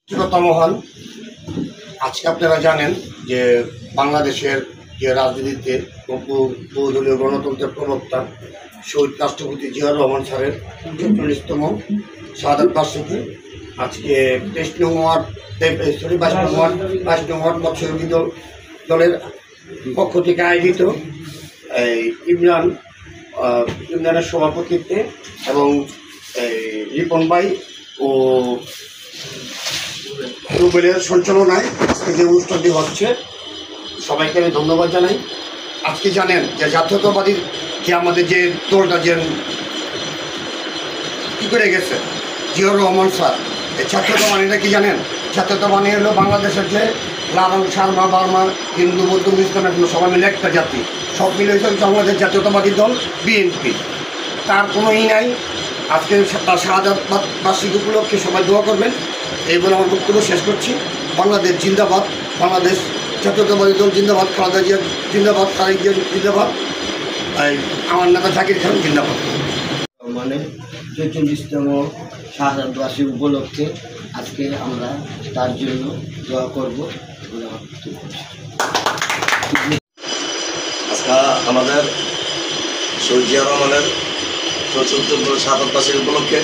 মহান আজকে আপনারা জানেন যে বাংলাদেশের যে রাজনীতিতে বহুদলীয় গণতন্ত্রের প্রবক্তা শহীদ রাষ্ট্রপতি জিয়াউর রহমান স্যারের ৪৪তম শাহাদাত বার্ষিকী আজকে ২২ নং ওয়ার্ড মৎস্যজীবী দলের পক্ষ থেকে আয়োজিত এই ইমরানের সভাপতিত্বে এবং রিপন ভাই ও রুবেলের সঞ্চালনায় আজকে যে অনুষ্ঠানটি হচ্ছে সবাইকে আমি ধন্যবাদ জানাই। আজকে জানেন যে জাতীয়তাবাদীর যে আমাদের যে দলটা যে কী করে গেছে জিয়াউর রহমান স্যার, এই জাতীয়তা মানেটা কি জানেন? জাতীয়তা মানে হলো বাংলাদেশের যে লালন সারমা বার্মা হিন্দু বৌদ্ধ মুসলিম এগুলো সবাই মিলে একটা জাতি, সব মিলে হয়েছে আমাদের জাতীয়তাবাদী দল বিএনপি। তার কোনো নাই। আজকে তার শাহাদাত বার্ষিকী উপলক্ষে সবাই দোয়া করবেন এই বলে আমার বক্তব্য শেষ করছি। বাংলাদেশ জিন্দাবাদ, বাংলাদেশ জাতীয়তাবাদী দল জিন্দাবাদ, খালেদা জিয়া জিন্দাবাদ, তারেক জিয়া জিন্দাবাদ, আমার নেতা জাকির খান জিন্দাবাদ। মানে ৪৪তম শাহাদাত বার্ষিকী উপলক্ষে আজকে আমরা তার জন্য দোয়া করব বলে আমার বক্তব্য। আজকে আমাদের শহীদ জিয়াউর রহমানের ৪৪তম শাহাদাত বার্ষিকী উপলক্ষে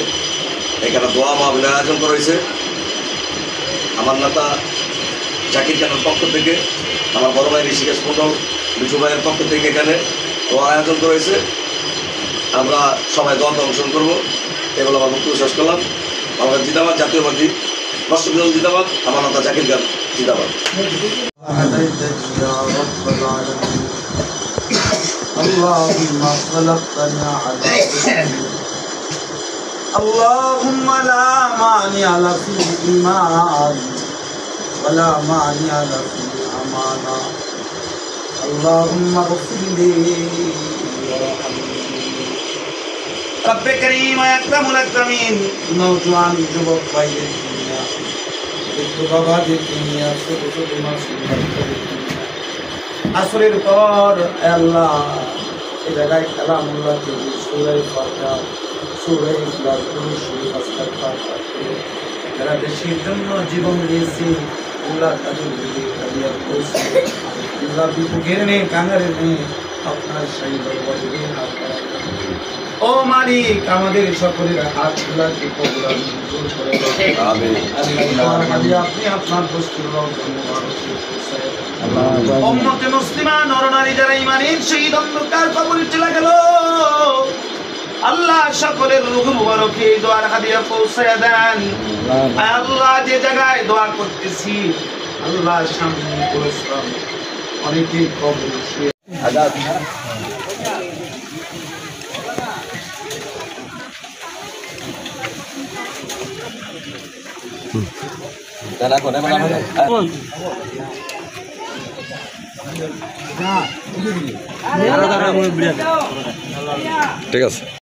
এখানে দোয়া মাহফিলের আয়োজন করা হয়েছে। আমার নেতা জাকির খানের পক্ষ থেকে, আমার বড় ভাই ঋষিকেশ মন্ডল বিজু ভাইয়ের পক্ষ থেকে এখানে দোয়ার আয়োজন করা হয়েছে। আমরা সবাই দোয়াতে অংশগ্রহণ করবো এগুলো আমার বক্তব্য শেষ করলাম। বাংলাদেশ জিন্দাবাদ, জাতীয়বাদী রাষ্ট্রপতি দল জিন্দাবাদ, আমার নেতা জাকির খান জিন্দাবাদ। اللهم لا مانع لفي الإيمان ولا مانع لفي الأمانة اللهم اغفر لي رب كريم أكرم الأكرمين নওজোয়ান যুবক ভাইদের দুনিয়া একটু বাবাদের দুনিয়া ছোট ছোট মাসুম আসরের পর আল্লাহ এই জায়গায় কালামুল্লাহ থেকে সূরা ফাতিহা সূরা ইখলাস সূরা আস্তাগফার যারা দেশের জন্য জীবন দিয়েছে আল্লাহ তাদের দিকে কালিয়া পৌঁছে আল্লাহ বিপুগের নেই কাঙ্গারের নেই আপনার সেই দরবারে হাত ও মালিক আমাদের সকলের হাতগুলাকে কবুল মঞ্জুর করে আমিন। আল্লাহ আপনি আপনার দোস্তের উম্মতে মুসলিমা নরনারী যারা ঈমানের শহীদ অন্ধকার কবরে চলে গেল আল্লাহ সকলের রূহ মুবারকে দোয়ার হাদিয়া পৌঁছায়া দেন। আল্লাহ যে জায়গায় দোয়া করতেছি আল্লাহ সামনে পরিশ্রম অনেকে কবরে শুয়ে আজাদ ঠিক আছে।